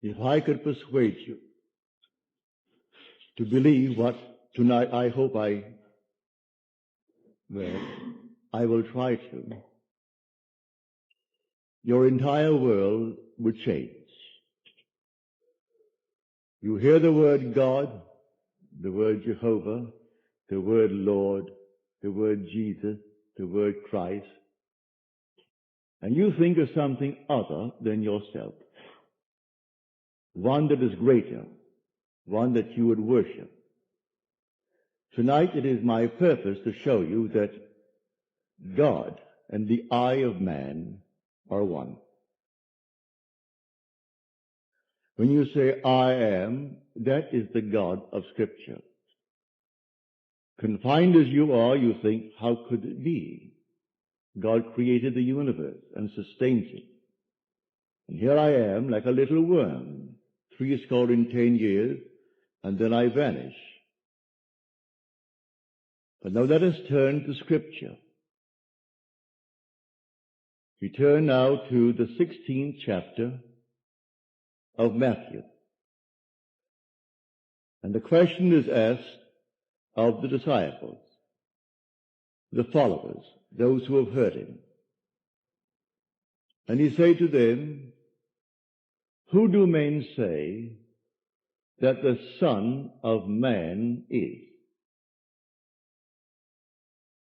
If I could persuade you to believe what tonight I hope I will try to, your entire world would change. You hear the word God, the word Jehovah, the word Lord, the word Jesus, the word Christ, and you think of something other than yourself, one that is greater, one that you would worship. Tonight it is my purpose to show you that God and the eye of man are one. When you say, I am, that is the God of Scripture. Confined as you are, you think, how could it be? God created the universe and sustains it. And here I am, like a little worm, 10 years, and then I vanish. But now let us turn to Scripture. We turn now to the 16th chapter of Matthew. And the question is asked of the disciples, the followers, those who have heard him. And he said to them, who do men say that the Son of Man is?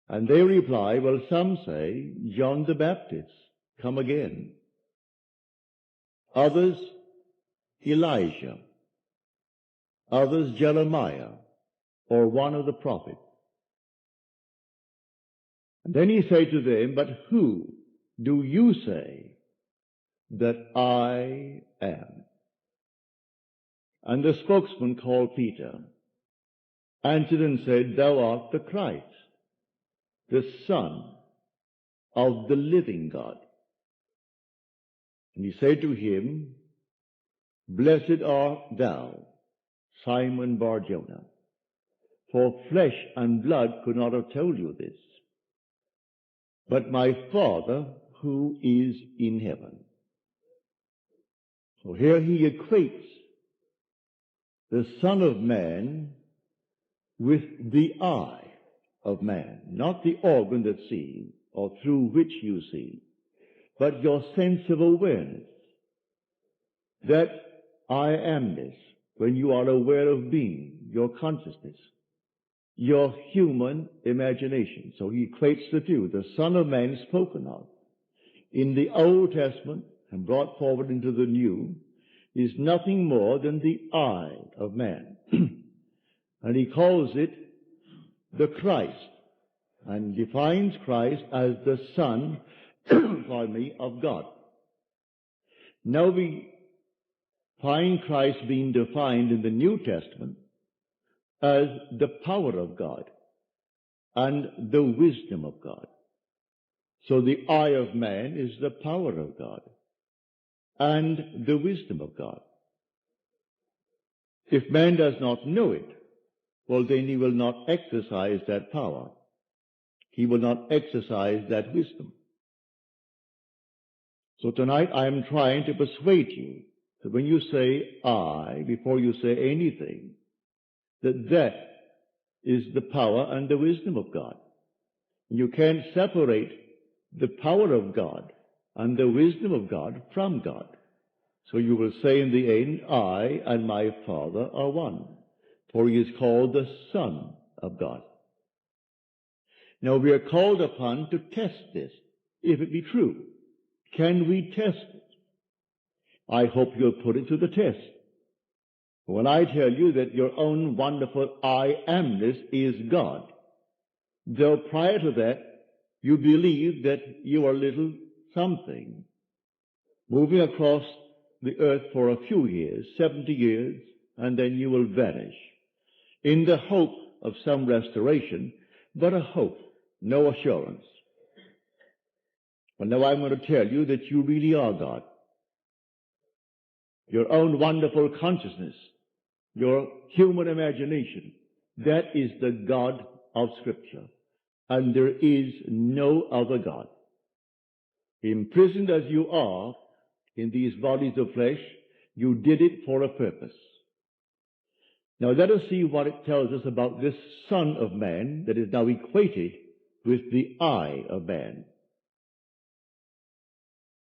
And they reply, well, some say John the Baptist, come again. Others, Elijah. Others, Jeremiah, or one of the prophets. And then he said to them, but who do you say that I am? And the spokesman called Peter answered and said, thou art the Christ, the Son of the living God. And he said to him, blessed art thou, Simon Bar-Jonah, for flesh and blood could not have told you this, but my Father who is in heaven. So here he equates the Son of Man with the eye of man, not the organ that sees or through which you see, but your sense of awareness, that I amness, when you are aware of being, your consciousness, your human imagination. So he equates the two. The Son of Man spoken of in the Old Testament and brought forward into the New is nothing more than the eye of man. And he calls it the Christ and defines Christ as the Son, of God. Now we find Christ being defined in the New Testament as the power of God and the wisdom of God. So the eye of man is the power of God and the wisdom of God. If man does not know it, well, then he will not exercise that power. He will not exercise that wisdom. So tonight I am trying to persuade you that when you say I, before you say anything, that is the power and the wisdom of God. You can't separate the power of God and the wisdom of God from God. So you will say in the end, I and my Father are one, for he is called the Son of God. Now we are called upon to test this, if it be true. Can we test it? I hope you'll put it to the test. When I tell you that your own wonderful I amness is God, though prior to that you believe that you are little something, moving across the earth for a few years, 70 years, and then you will vanish, in the hope of some restoration, but a hope, no assurance. But now I'm going to tell you that you really are God. Your own wonderful consciousness, your human imagination, that is the God of Scripture. And there is no other God. Imprisoned as you are in these bodies of flesh, You did it for a purpose. Now let us see what it tells us about this Son of Man that is now equated with the I of man.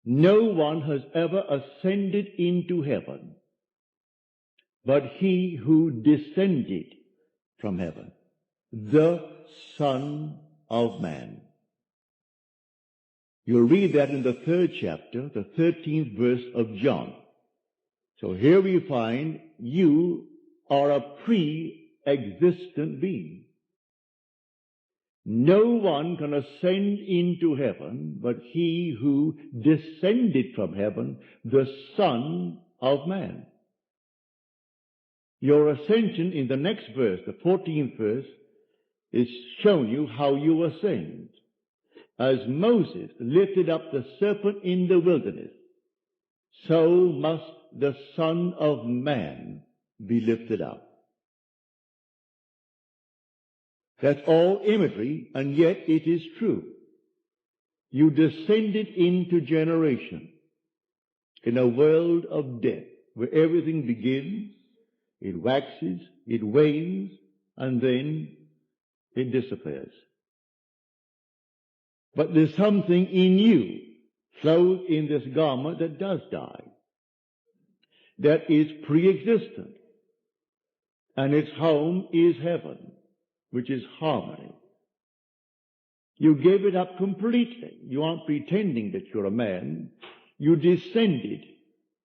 No one has ever ascended into heaven but he who descended from heaven, the Son of Man. You'll read that in the 3rd chapter, the 13th verse of John. So here we find you are a pre-existent being. No one can ascend into heaven but he who descended from heaven, the Son of Man. Your ascension in the next verse, the 14th verse, is showing you how you ascend. As Moses lifted up the serpent in the wilderness, so must the Son of Man be lifted up. That's all imagery, and yet it is true. You descended into generation in a world of death where everything begins, it waxes, it wanes, and then it disappears. But there's something in you, clothed in this garment, that does die, that is pre-existent, and its home is heaven, which is harmony. You gave it up completely. You aren't pretending that you're a man. You descended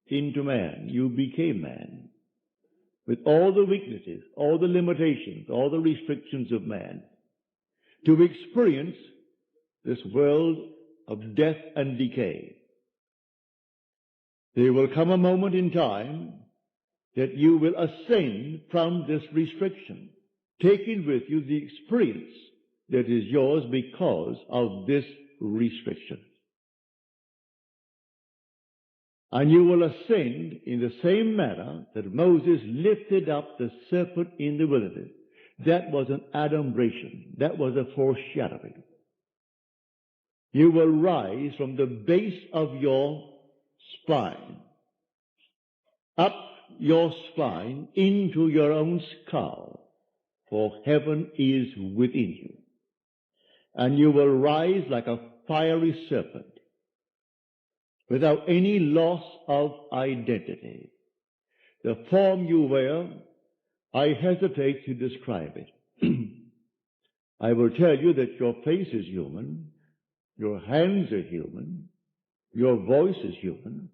into man. You became man, with all the weaknesses, all the limitations, all the restrictions of man, to experience this world of death and decay. There will come a moment in time that you will ascend from this restriction, taking with you the experience that is yours because of this restriction. And you will ascend in the same manner that Moses lifted up the serpent in the wilderness. That was an adumbration. That was a foreshadowing. You will rise from the base of your spine, up your spine into your own skull, for heaven is within you. And you will rise like a fiery serpent, without any loss of identity. The form you wear, I hesitate to describe it. I will tell you that your face is human, your hands are human, your voice is human,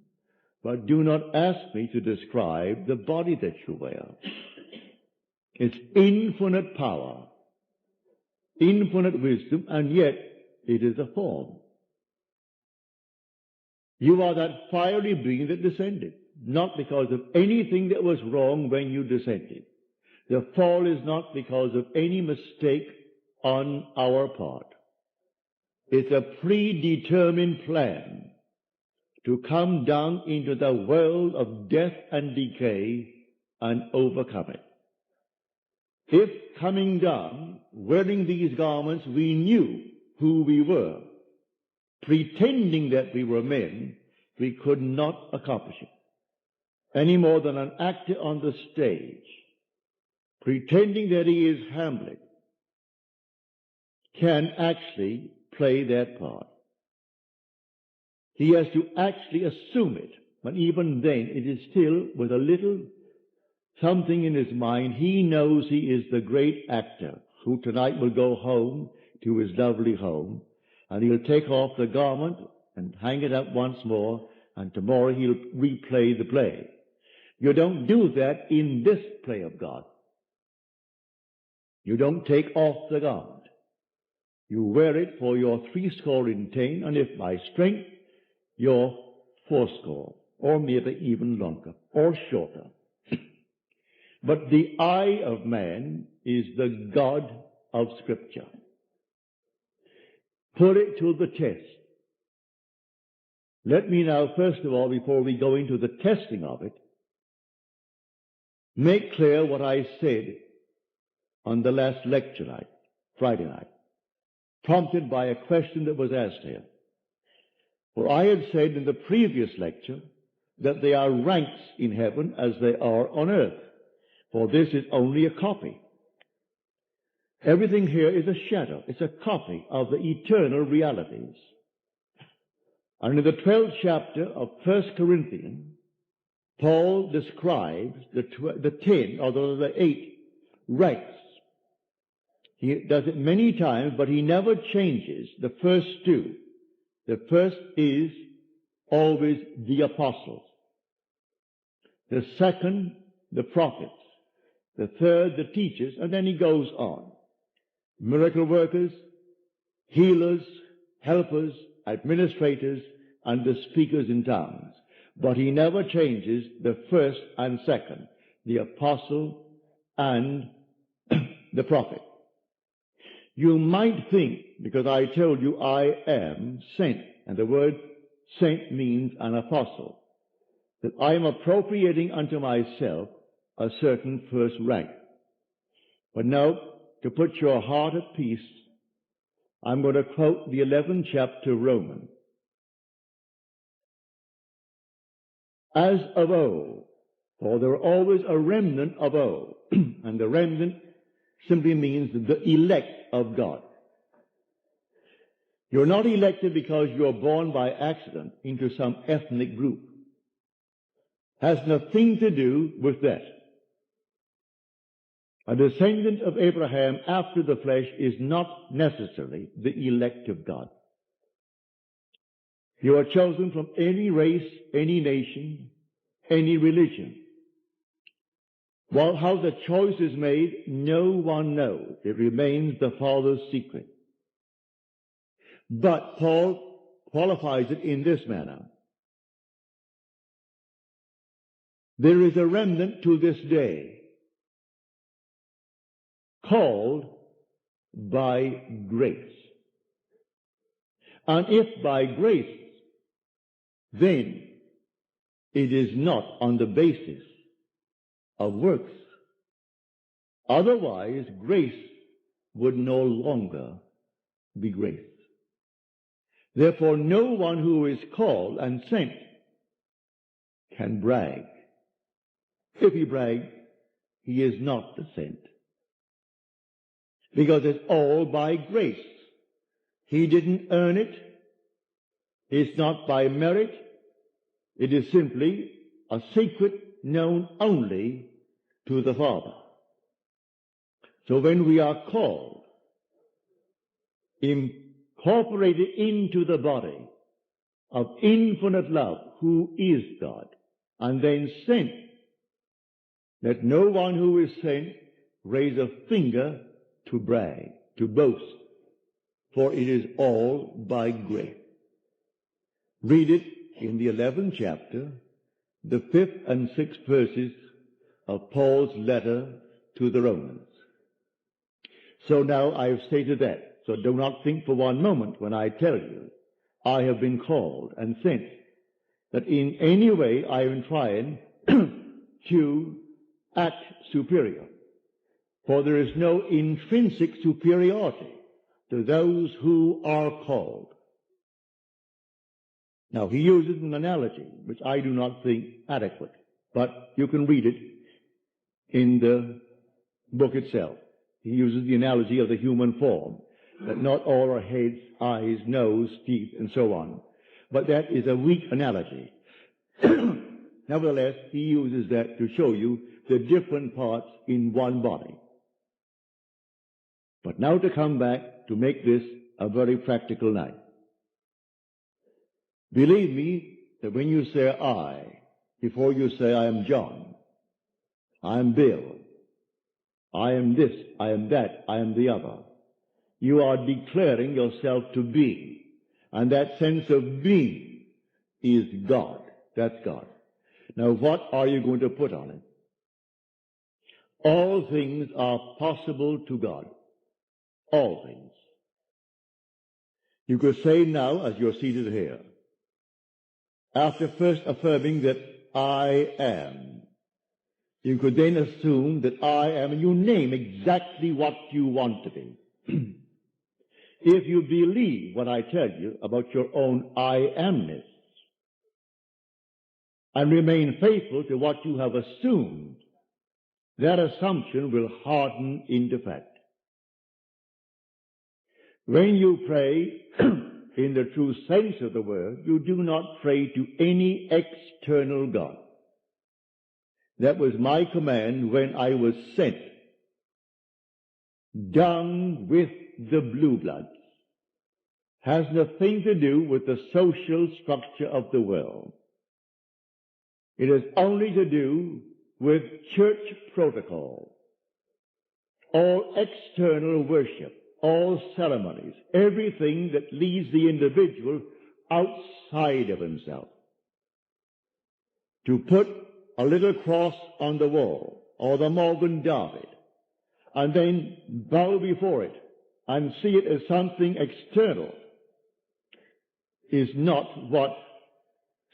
but do not ask me to describe the body that you wear. It's infinite power, infinite wisdom, and yet it is a form. You are that fiery being that descended, not because of anything that was wrong when you descended. The fall is not because of any mistake on our part. It's a predetermined plan to come down into the world of death and decay and overcome it. If coming down, wearing these garments, we knew who we were, pretending that we were men, we could not accomplish it. Any more than an actor on the stage, pretending that he is Hamlet, can actually play that part. He has to actually assume it, but even then it is still with a little something in his mind. He knows he is the great actor who tonight will go home to his lovely home, and he'll take off the garment and hang it up once more, and tomorrow he'll replay the play. You don't do that in this play of God. You don't take off the garment. You wear it for your 10, and if by strength, your 40, or maybe even longer, or shorter. But the I of man is the God of Scripture. Put it to the test. Let me now, first of all, before we go into the testing of it, make clear what I said on the last lecture night, Friday night, prompted by a question that was asked here. For I had said in the previous lecture that there are ranks in heaven as there are on earth, for this is only a copy. Everything here is a shadow. It's a copy of the eternal realities. And in the 12th chapter of 1 Corinthians, Paul describes the 10, or the 8 ranks. He does it many times, but he never changes the first two. The first is always the apostles. The second, the prophets. The third, the teachers, and then he goes on. Miracle workers, healers, helpers, administrators, and the speakers in tongues. But he never changes the first and second, the apostle and the prophet. You might think, because I told you I am sent, and the word sent means an apostle, that I am appropriating unto myself a certain first rank. But now, to put your heart at peace, I'm going to quote the 11th chapter of Romans. As of old, for there are always a remnant of old, and the remnant simply means the elect of God. You're not elected because you're born by accident into some ethnic group. Has nothing to do with that. A descendant of Abraham after the flesh is not necessarily the elect of God. You are chosen from any race, any nation, any religion. Well, how the choice is made, no one knows. It remains the Father's secret. But Paul qualifies it in this manner. There is a remnant to this day called by grace. And if by grace, then it is not on the basis of works. Otherwise, grace would no longer be grace. Therefore, no one who is called and sent can brag. If he brags, he is not the sent. Because it's all by grace. He didn't earn it. It's not by merit. It is simply a secret known only to the Father. So when we are called, incorporated into the body of infinite love, who is God, and then sent, let no one who is sent raise a finger to brag, to boast, for it is all by grace. Read it in the 11th chapter, the 5th and 6th verses of Paul's letter to the Romans. So now I have stated that. So do not think for one moment when I tell you I have been called and sent that in any way I am trying to act superior. For there is no intrinsic superiority to those who are called. Now, he uses an analogy, which I do not think adequate, but you can read it in the book itself. He uses the analogy of the human form, that not all are heads, eyes, nose, teeth, and so on. But that is a weak analogy. Nevertheless, he uses that to show you the different parts in one body. But now to come back to make this a very practical night. Believe me that when you say I, before you say I am John, I am Bill, I am this, I am that, I am the other, you are declaring yourself to be. And that sense of being is God. That's God. Now what are you going to put on it? All things are possible to God. All things. You could say now, as you're seated here, after first affirming that I am, you could then assume that I am, and you name exactly what you want to be. If you believe what I tell you about your own I amness, and remain faithful to what you have assumed, that assumption will harden into fact. When you pray in the true sense of the word, you do not pray to any external God. That was my command when I was sent down with the blue bloods. Has nothing to do with the social structure of the world. It has only to do with church protocol, all external worship, all ceremonies, everything that leads the individual outside of himself. To put a little cross on the wall, or the Morgan David, and then bow before it and see it as something external, is not what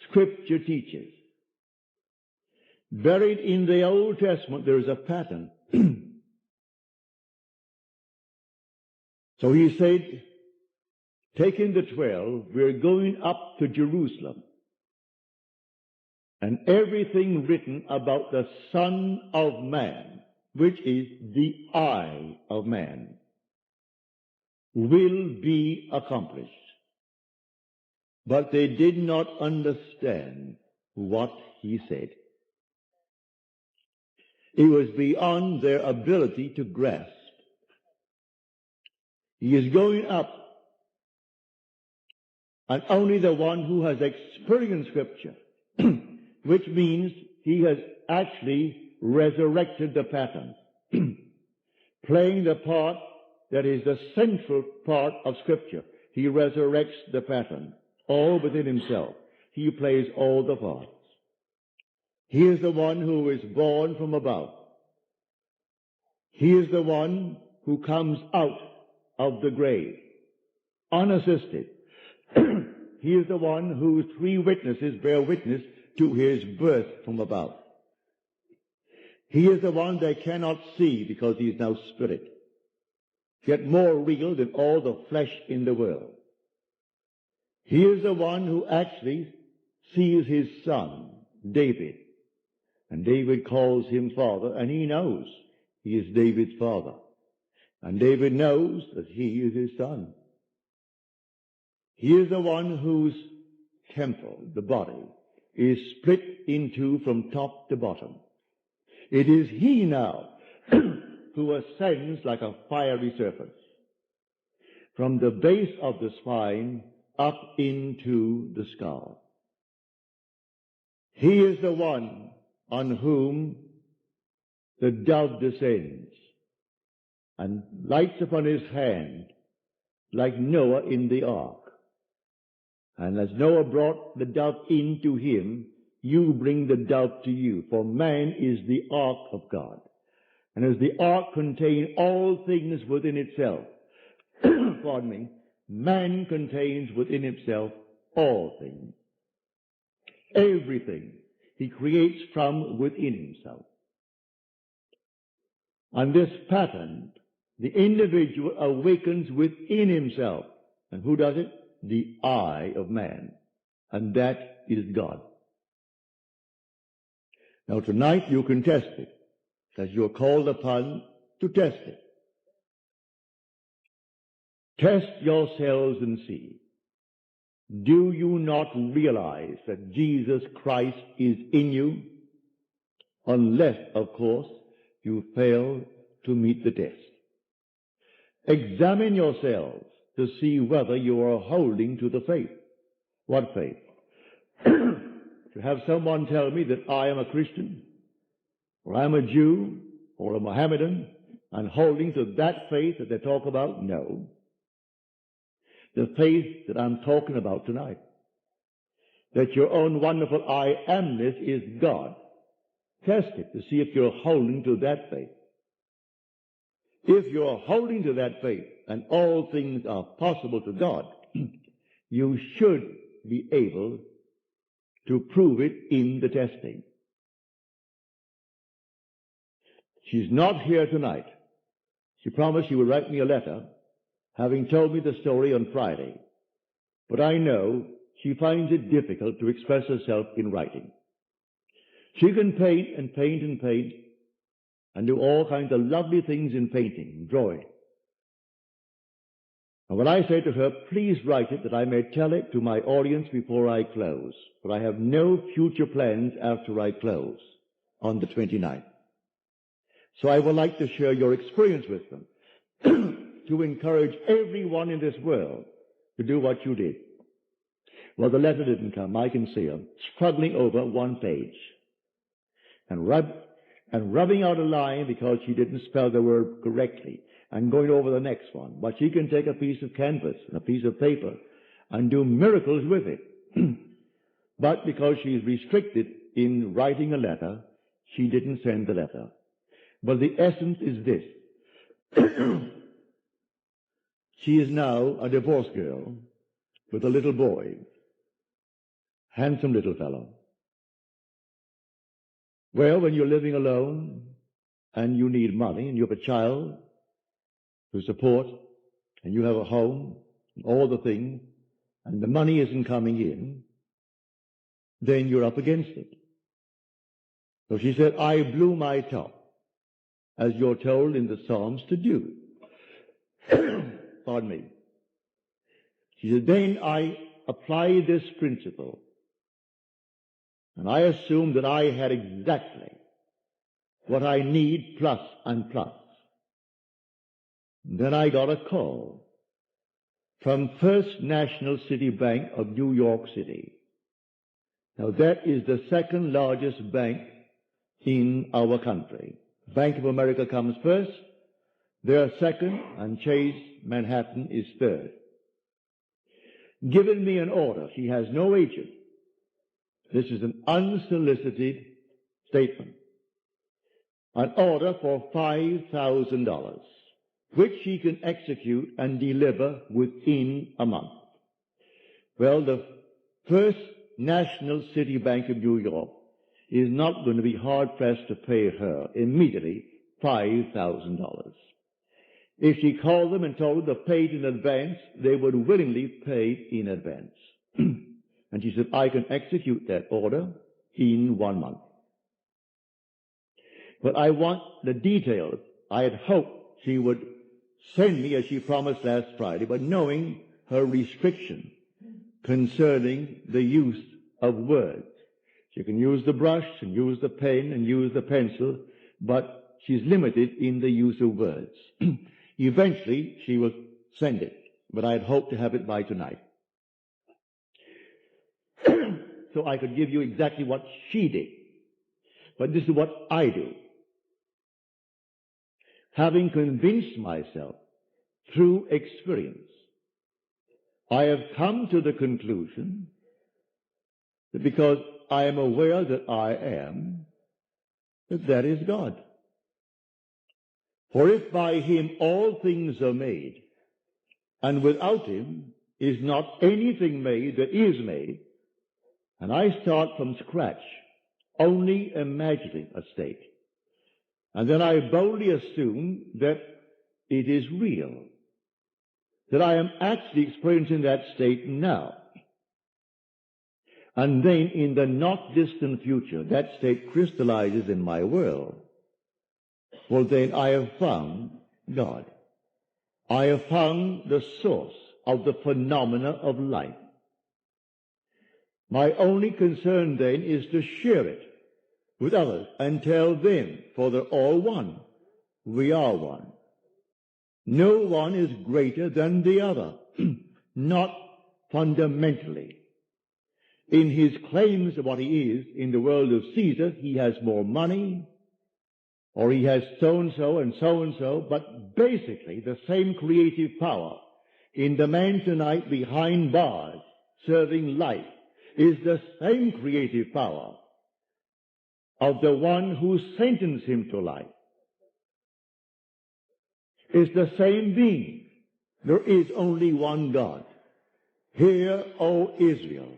Scripture teaches. Buried in the Old Testament, there is a pattern. So he said, taking the 12, we're going up to Jerusalem. And everything written about the Son of Man, which is the eye of man, will be accomplished. But they did not understand what he said. It was beyond their ability to grasp. He is going up, and only the one who has experienced Scripture, which means he has actually resurrected the pattern, playing the part that is the central part of Scripture. He resurrects the pattern, all within himself. He plays all the parts. He is the one who is born from above. He is the one who comes out of the grave, unassisted. He is the one whose 3 witnesses bear witness to his birth from above. He is the one they cannot see because he is now spirit, yet more real than all the flesh in the world. He is the one who actually sees his son, David, and David calls him father, and he knows he is David's father. And David knows that he is his son. He is the one whose temple, the body, is split in 2 from top to bottom. It is he now who ascends like a fiery serpent from the base of the spine up into the skull. He is the one on whom the dove descends and lights upon his hand like Noah in the ark. And as Noah brought the dove into him, you bring the dove to you, for man is the ark of God. And as the ark contains all things within itself, pardon me, man contains within himself all things. Everything he creates from within himself. And this pattern, the individual awakens within himself. And who does it? The eye of man. And that is God. Now tonight you can test it, as you're called upon to test it. Test yourselves and see. Do you not realize that Jesus Christ is in you? Unless, of course, you fail to meet the test. Examine yourselves to see whether you are holding to the faith. What faith? To have someone tell me that I am a Christian, or I'm a Jew, or a Mohammedan, and holding to that faith that they talk about? No. The faith that I'm talking about tonight. That your own wonderful I amness is God. Test it to see if you're holding to that faith. If you're holding to that faith, and all things are possible to God, you should be able to prove it in the testing. She's not here tonight. She promised she would write me a letter, having told me the story on Friday. But I know she finds it difficult to express herself in writing. She can paint and paint and paint and do all kinds of lovely things in painting, drawing. And when I say to her, please write it that I may tell it to my audience before I close, for I have no future plans after I close on the 29th. So I would like to share your experience with them to encourage everyone in this world to do what you did. Well, the letter didn't come. I can see her struggling over one page and rubbing out a line because she didn't spell the word correctly and going over the next one. But she can take a piece of canvas and a piece of paper and do miracles with it. But because she's restricted in writing a letter, she didn't send the letter. But the essence is this. She is now a divorced girl with a little boy, handsome little fellow. Well, when you're living alone and you need money and you have a child to support and you have a home and all the things and the money isn't coming in, then you're up against it. So she said, I blew my top, as you're told in the Psalms to do. Pardon me. She said, then I applied this principle, and I assumed that I had exactly what I need plus and plus. Then I got a call from First National City Bank of New York City. Now that is the second largest bank in our country. Bank of America comes first, they're second, and Chase Manhattan is third. Given me an order. She has no agent. This is an unsolicited statement. An order for $5,000, which she can execute and deliver within a month. Well, the First National City Bank of New York is not going to be hard-pressed to pay her immediately $5,000. If she called them and told them to pay it in advance, they would willingly pay it in advance. And she said, I can execute that order in 1 month. But I want the details. I had hoped she would send me as she promised last Friday, but knowing her restriction concerning the use of words. She can use the brush and use the pen and use the pencil, but she's limited in the use of words. Eventually, she will send it, but I had hoped to have it by tonight. So I could give you exactly what she did. But this is what I do. Having convinced myself through experience, I have come to the conclusion that because I am aware that I am, that is God. For if by him all things are made, and without him is not anything made that is made, and I start from scratch, only imagining a state, and then I boldly assume that it is real, that I am actually experiencing that state now. And then in the not distant future, that state crystallizes in my world. Well, then I have found God. I have found the source of the phenomena of life. My only concern then is to share it with others and tell them, for they're all one. We are one. No one is greater than the other, not fundamentally. In his claims of what he is in the world of Caesar, he has more money, or he has so-and-so and so-and-so, but basically the same creative power in the man tonight behind bars serving life is the same creative power of the one who sentenced him to life. It's the same being. There is only one God. Hear, O Israel,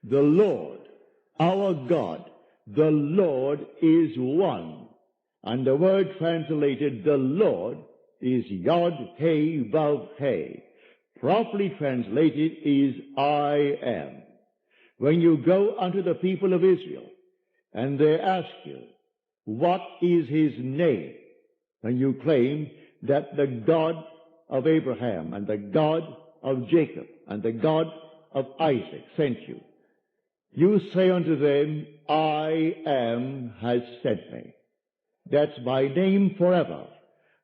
the Lord, our God, the Lord is one. And the word translated, the Lord, is Yod He Vav He. Properly translated is I am. When you go unto the people of Israel, and they ask you, what is his name? And you claim that the God of Abraham and the God of Jacob and the God of Isaac sent you. You say unto them, I am has sent me. That's my name forever.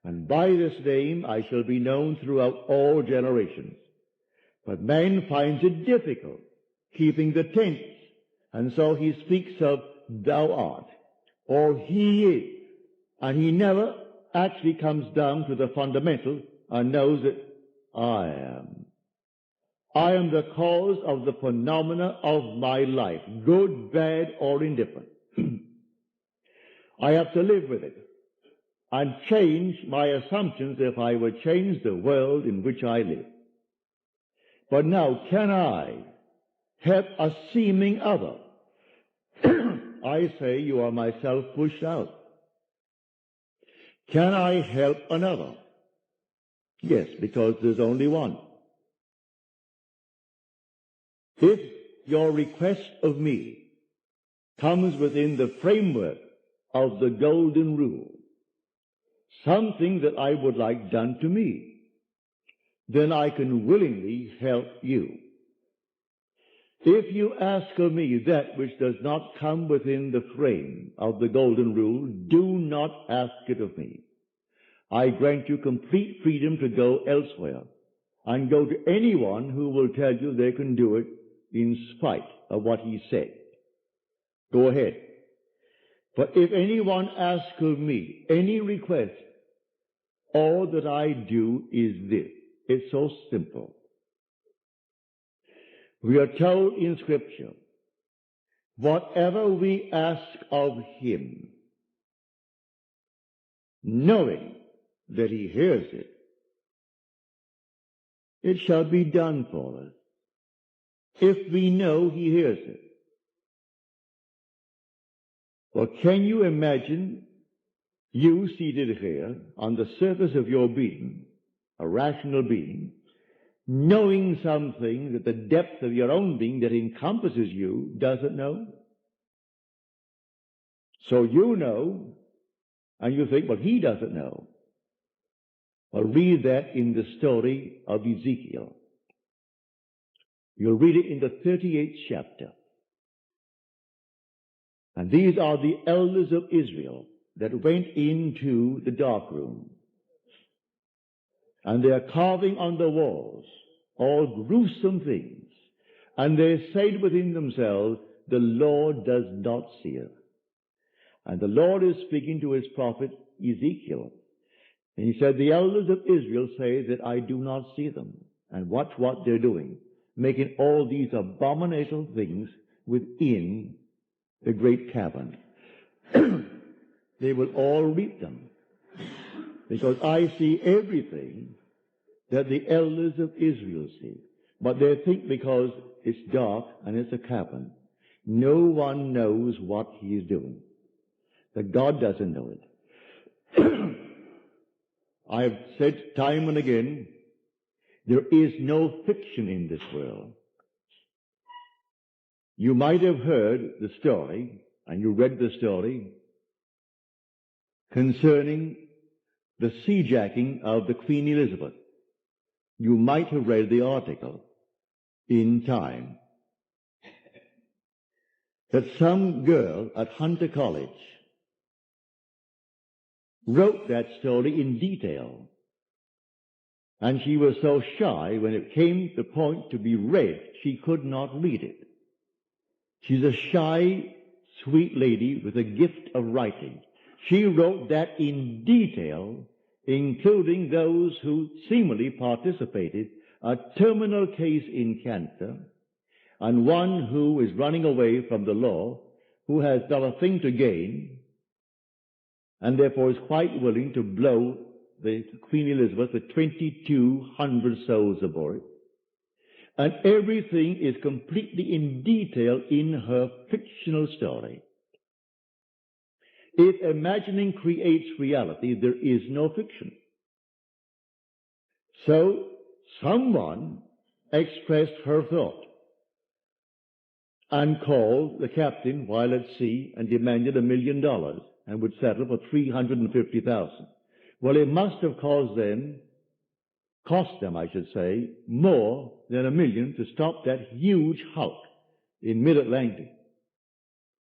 And by this name I shall be known throughout all generations. But man finds it difficult keeping the tense. And so he speaks of thou art, or he is. And he never actually comes down to the fundamental and knows that I am. I am the cause of the phenomena of my life, good, bad, or indifferent. I have to live with it and change my assumptions if I would change the world in which I live. But now, can I help a seeming other? I say you are myself pushed out. Can I help another? Yes, because there's only one. If your request of me comes within the framework of the golden rule, something that I would like done to me, then I can willingly help you. If you ask of me that which does not come within the frame of the golden rule, do not ask it of me. I grant you complete freedom to go elsewhere and go to anyone who will tell you they can do it in spite of what he said. Go ahead. But if anyone asks of me any request, all that I do is this. It's so simple. We are told in Scripture, whatever we ask of him, knowing that he hears it, it shall be done for us. If we know he hears it. Well, can you imagine you seated here on the surface of your being, a rational being, knowing something that the depth of your own being that encompasses you doesn't know? So you know, and you think, well, he doesn't know. Well, read that in the story of Ezekiel. You'll read it in the 38th chapter. And these are the elders of Israel that went into the dark room. And they are carving on the walls all gruesome things. And they said within themselves, the Lord does not see us. And the Lord is speaking to his prophet Ezekiel. And he said, the elders of Israel say that I do not see them. And watch what they're doing, making all these abominable things within the great cavern. They will all reap them, because I see everything that the elders of Israel see. But they think because it's dark and it's a cavern, no one knows what he is doing. That God doesn't know it. I have said time and again, there is no fiction in this world. You might have heard the story, and you read the story, concerning the seajacking of the Queen Elizabeth. You might have read the article in Time that some girl at Hunter College wrote that story in detail. And she was so shy, when it came to the point to be read, she could not read it. She's a shy, sweet lady with a gift of writing. She wrote that in detail, including those who seemingly participated, a terminal case in cancer, and one who is running away from the law, who has not a thing to gain, and therefore is quite willing to blow the Queen Elizabeth with 2,200 souls aboard. And everything is completely in detail in her fictional story. If imagining creates reality, there is no fiction. So someone expressed her thought. and called the captain while at sea and demanded $1 million and would settle for $350,000. Well, it must have cost them, more than $1 million to stop that huge hulk in mid-Atlantic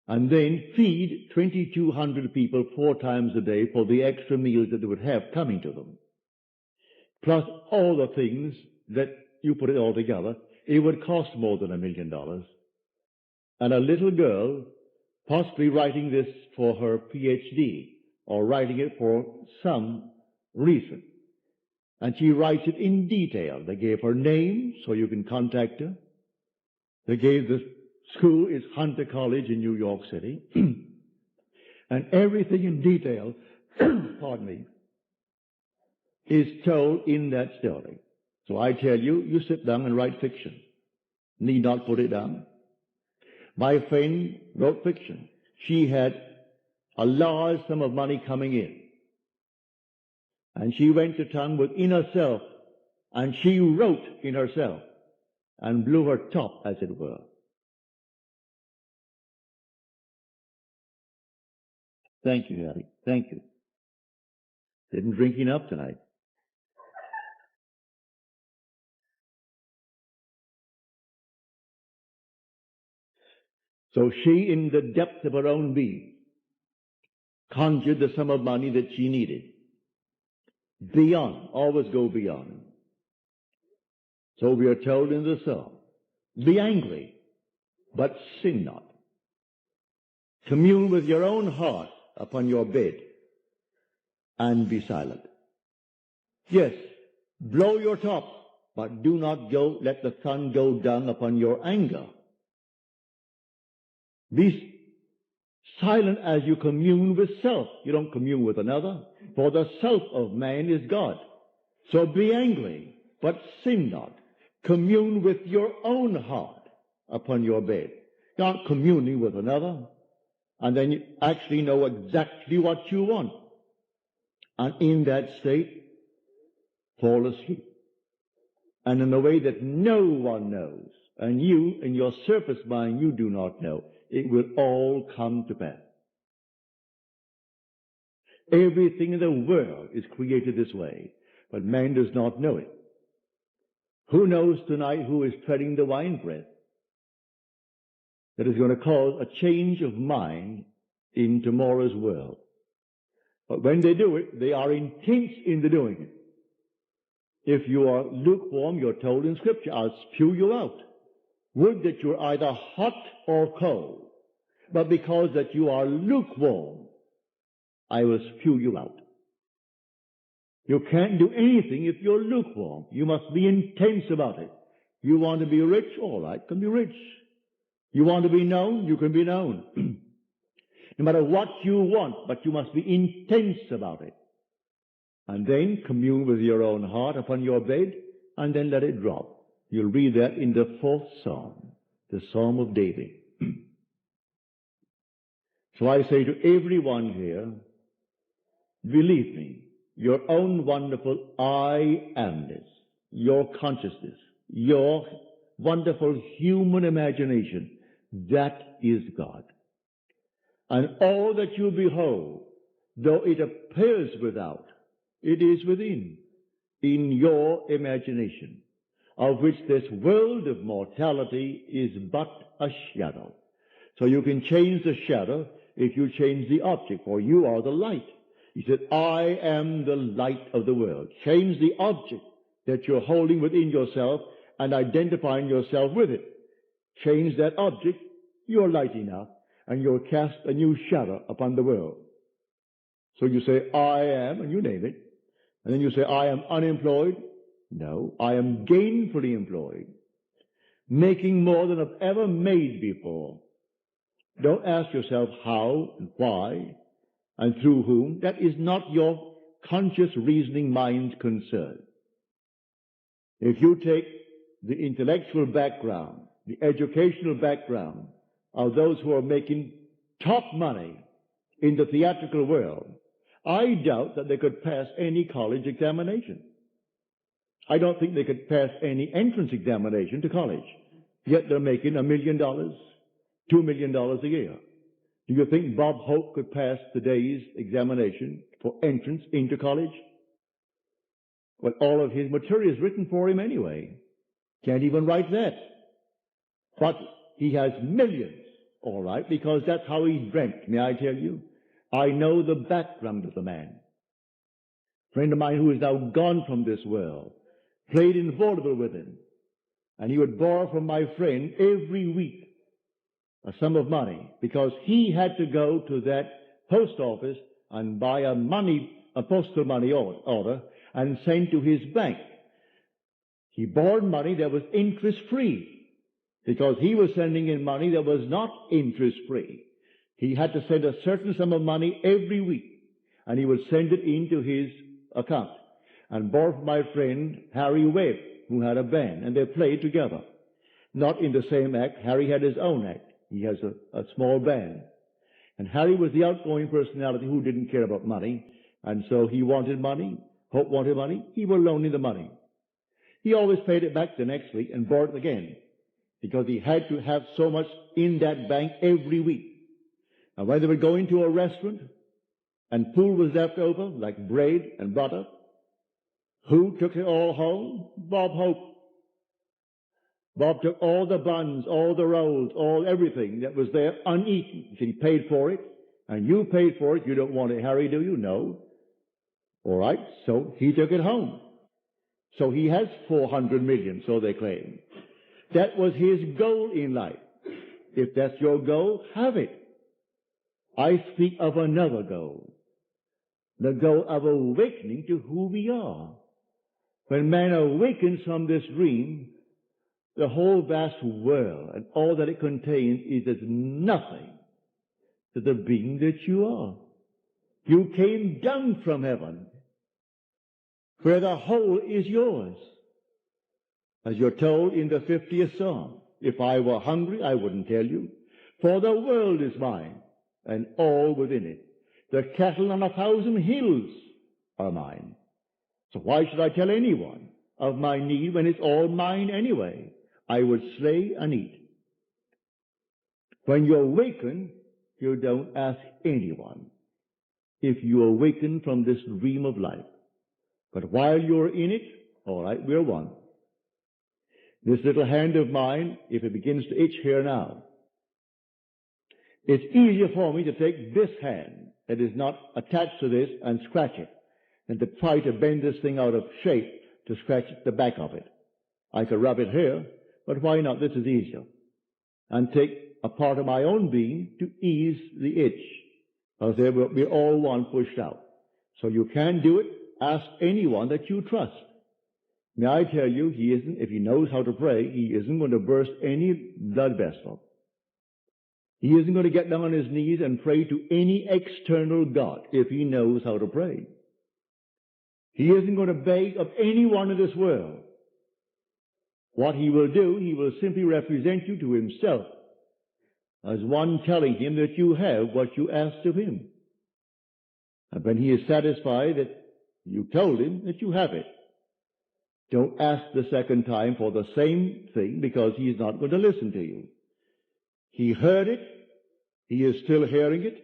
and then feed 2,200 people 4 times a day for the extra meals that they would have coming to them. Plus all the things that you put it all together, it would cost more than $1 million. And a little girl, possibly writing this for her PhD or writing it for some reason, and she writes it in detail. They gave her name so you can contact her. They gave the school is Hunter College in New York City. And everything in detail, pardon me, is told in that story. So I tell you, you sit down and write fiction. Need not put it down. My friend wrote fiction. She had a large sum of money coming in. And she went to town within herself, and she wrote in herself, and blew her top, as it were. Thank you, Harry. Thank you. Didn't drink enough tonight. So she, in the depth of her own being, conjured the sum of money that she needed. Beyond, always go beyond. So we are told in the psalm, be angry, but sin not. Commune with your own heart upon your bed and be silent. Yes, blow your top, but do not let the sun go down upon your anger. Be silent as you commune with self. You don't commune with another, for the self of man is God. So be angry, but sin not. Commune with your own heart upon your bed. You're not communing with another, and then you actually know exactly what you want. And in that state, fall asleep. And in a way that no one knows, and you, in your surface mind, you do not know, it will all come to pass. Everything in the world is created this way, but man does not know it. Who knows tonight who is treading the winepress that is going to cause a change of mind in tomorrow's world? But when they do it, they are intense in the doing it. If you are lukewarm, you're told in Scripture, I'll spew you out. Would that you're either hot or cold. But because that you are lukewarm, I will spew you out. You can't do anything if you're lukewarm. You must be intense about it. You want to be rich? All right, can be rich. You want to be known? You can be known. No matter what you want, but you must be intense about it. And then commune with your own heart upon your bed, and then let it drop. You'll read that in the 4th Psalm, the Psalm of David. So I say to everyone here, believe me, your own wonderful I amness, your consciousness, your wonderful human imagination, that is God. And all that you behold, though it appears without, it is within, in your imagination, of which this world of mortality is but a shadow. So you can change the shadow if you change the object, for you are the light. He said, I am the light of the world. Change the object that you're holding within yourself and identifying yourself with it. Change that object, you're lighting up, and you'll cast a new shadow upon the world. So you say, I am, and you name it. And then you say, I am unemployed. No, I am gainfully employed, making more than I've ever made before. Don't ask yourself how and why and through whom. That is not your conscious reasoning mind's concern. If you take the intellectual background, the educational background of those who are making top money in the theatrical world, I doubt that they could pass any college examination. I don't think they could pass any entrance examination to college. Yet they're making $1 million, $2 $2 million a year. Do you think Bob Hope could pass today's examination for entrance into college? Well, all of his material is written for him anyway. Can't even write that. But he has millions, all right, because that's how he dreamt. May I tell you? I know the background of the man. A friend of mine who is now gone from this world played in vaudeville with him, and he would borrow from my friend every week a sum of money because he had to go to that post office and buy a postal money order and send to his bank. He borrowed money that was interest-free because he was sending in money that was not interest-free. He had to send a certain sum of money every week, and he would send it into his account and borrow from my friend Harry Webb, who had a band, and they played together. Not in the same act. Harry had his own act. He has a small band. And Harry was the outgoing personality who didn't care about money, and so he wanted money. Hope wanted money. He would loan him the money. He always paid it back the next week and borrowed it again because he had to have so much in that bank every week. And when they would go into a restaurant and food was left over, like bread and butter, who took it all home? Bob Hope. Bob took all the buns, all the rolls, everything that was there uneaten. He paid for it, and you paid for it. You don't want it, Harry, do you? No. All right, so he took it home. So he has 400 million, so they claim. That was his goal in life. If that's your goal, have it. I speak of another goal. The goal of awakening to who we are. When man awakens from this dream, the whole vast world and all that it contains is as nothing to the being that you are. You came down from heaven, where the whole is yours. As you're told in the 50th Psalm, if I were hungry, I wouldn't tell you, for the world is mine, and all within it. The cattle on 1,000 hills are mine. So why should I tell anyone of my need when it's all mine anyway? I would slay and eat. When you awaken, you don't ask anyone if you awaken from this dream of life. But while you're in it, all right, we're one. This little hand of mine, if it begins to itch here now, it's easier for me to take this hand that is not attached to this and scratch it than to try to bend this thing out of shape to scratch the back of it. I could rub it here, but why not? This is easier. And take a part of my own being to ease the itch. As there will be all one pushed out. So you can do it. Ask anyone that you trust. May I tell you, if he knows how to pray, he isn't going to burst any blood vessel. He isn't going to get down on his knees and pray to any external God if he knows how to pray. He isn't going to beg of anyone in this world. What he will do, he will simply represent you to himself as one telling him that you have what you asked of him. And when he is satisfied that you told him that you have it, don't ask the second time for the same thing because he is not going to listen to you. He heard it, he is still hearing it,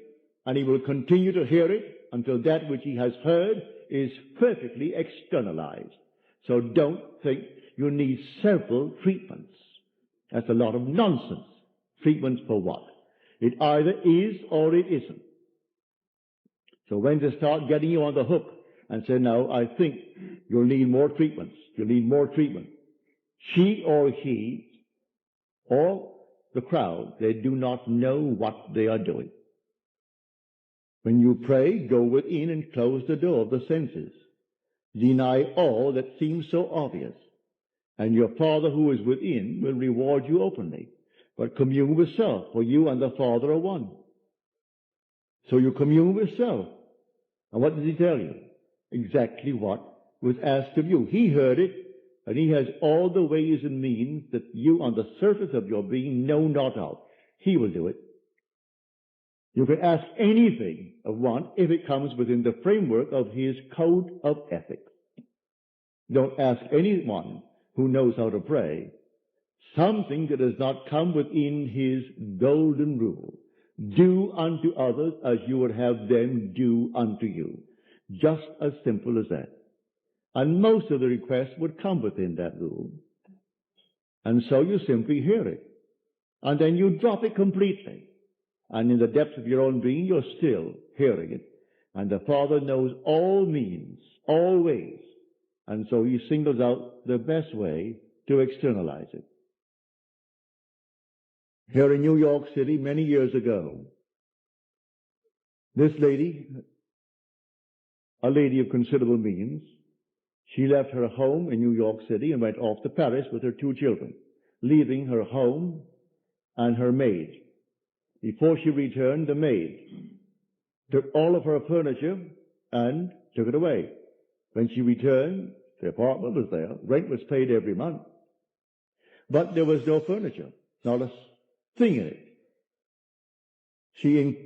and he will continue to hear it until that which he has heard is perfectly externalized. So don't think you need several treatments. That's a lot of nonsense. Treatments for what? It either is or it isn't. So when they start getting you on the hook and say, no, I think you'll need more treatments. You'll need more treatment. She or he or the crowd, they do not know what they are doing. When you pray, go within and close the door of the senses. Deny all that seems so obvious. And your Father who is within will reward you openly. But commune with self, for you and the Father are one. So you commune with self. And what does he tell you? Exactly what was asked of you. He heard it, and he has all the ways and means that you on the surface of your being know not of. He will do it. You can ask anything of one if it comes within the framework of his code of ethics. Don't ask anyone who knows how to pray something that does not come within his golden rule. Do unto others as you would have them do unto you. Just as simple as that. And most of the requests would come within that rule. And so you simply hear it. And then you drop it completely. And in the depths of your own being, you're still hearing it. And the Father knows all means, all ways. And so he singles out the best way to externalize it. Here in New York City, many years ago, this lady, a lady of considerable means, she left her home in New York City and went off to Paris with her 2 children, leaving her home and her maid. Before she returned, the maid took all of her furniture and took it away. When she returned, the apartment was there. Rent was paid every month. But there was no furniture, not a thing in it. She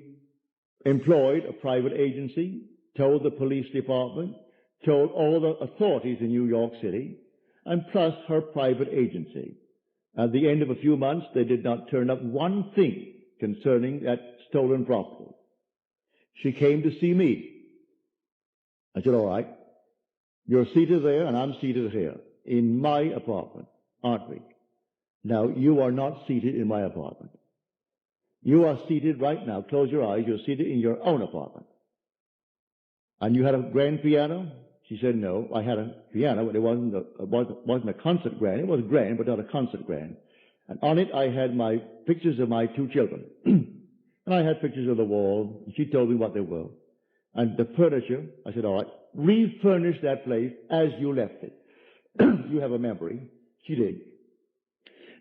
employed a private agency, told the police department, told all the authorities in New York City, and plus her private agency. At the end of a few months, they did not turn up one thing concerning that stolen property. She came to see me. I said, all right, you're seated there and I'm seated here in my apartment, aren't we? Now, you are not seated in my apartment. You are seated right now. Close your eyes. You're seated in your own apartment. And you had a grand piano? She said, no, I had a piano, but it wasn't a concert grand. It was grand, but not a concert grand. And on it, I had my pictures of my 2 children. And I had pictures of the wall. And she told me what they were. And the furniture, I said, all right, refurnish that place as you left it. You have a memory. She did.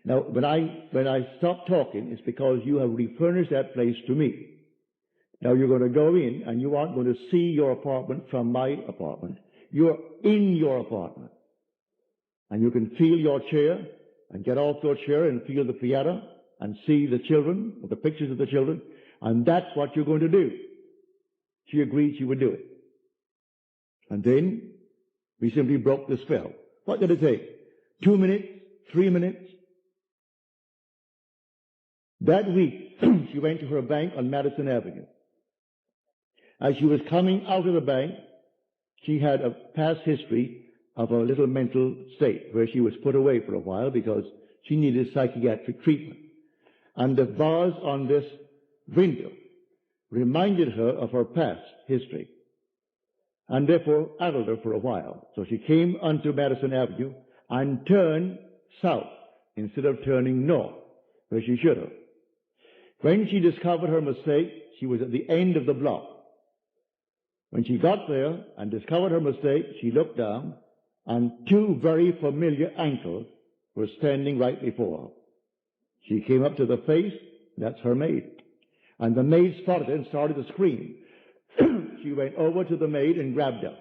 Now, when I stopped talking, it's because you have refurnished that place to me. Now you're going to go in and you aren't going to see your apartment from my apartment. You're in your apartment. And you can feel your chair and get off your chair and feel the piano and see the children, or the pictures of the children. And that's what you're going to do. She agreed she would do it. And then we simply broke the spell. What did it take? 2 minutes? 3 minutes? That week, she went to her bank on Madison Avenue. As she was coming out of the bank, she had a past history of a little mental state where she was put away for a while because she needed psychiatric treatment. And the bars on this window reminded her of her past history and therefore addled her for a while. So she came onto Madison Avenue and turned south instead of turning north, where she should have. When she discovered her mistake, she was at the end of the block. When she got there and discovered her mistake, she looked down, and 2 very familiar ankles were standing right before her. She came up to the face, that's her maid. And the maid spotted her and started to scream. She went over to the maid and grabbed her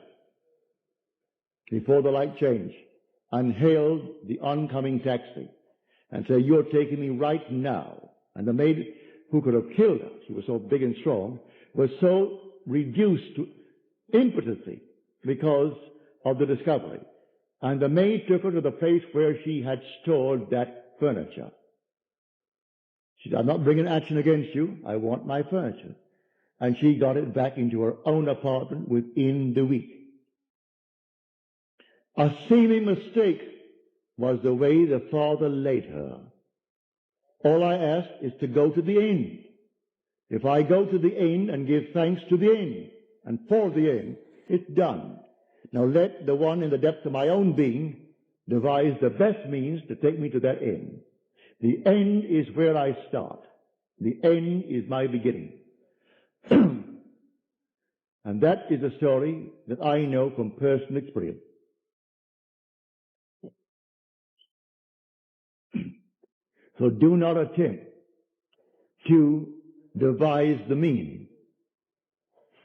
before the light changed and hailed the oncoming taxi and said, you're taking me right now. And the maid, who could have killed her, she was so big and strong, was so reduced to impotency because of the discovery. And the maid took her to the place where she had stored that furniture. She said, I'm not bringing action against you. I want my furniture. And she got it back into her own apartment within the week. A seeming mistake was the way the Father laid her. All I ask is to go to the end. If I go to the end and give thanks to the end and for the end, it's done. Now let the one in the depth of my own being devise the best means to take me to that end. The end is where I start. The end is my beginning. And that is a story that I know from personal experience. So do not attempt to devise the means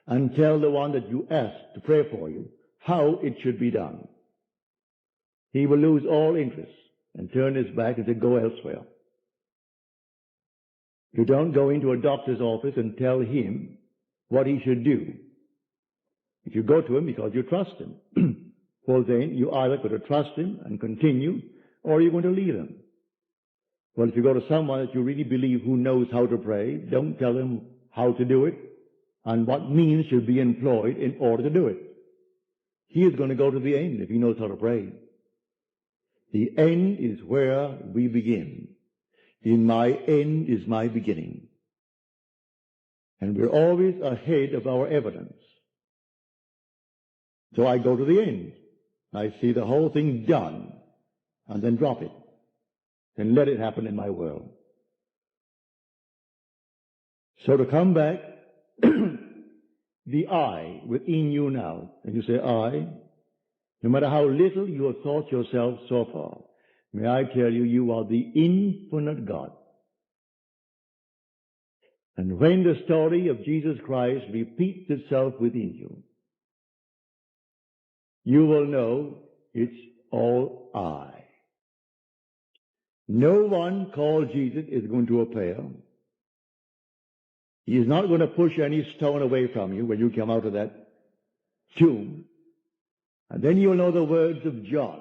and tell the one that you ask to pray for you how it should be done. He will lose all interest and turn his back and say, go elsewhere. You don't go into a doctor's office and tell him what he should do. If you go to him because you trust him, well then you either got to trust him and continue, or you're going to leave him. Well, if you go to someone that you really believe who knows how to pray, don't tell him how to do it and what means should be employed in order to do it. He is going to go to the end if he knows how to pray. The end is where we begin. In my end is my beginning. And we're always ahead of our evidence. So I go to the end. I see the whole thing done, and then drop it, and let it happen in my world. So to come back, the I within you now, and you say I, no matter how little you have thought yourself so far, may I tell you, you are the infinite God. And when the story of Jesus Christ repeats itself within you, you will know it's all I. No one called Jesus is going to appear. He is not going to push any stone away from you when you come out of that tomb. And then you'll know the words of John.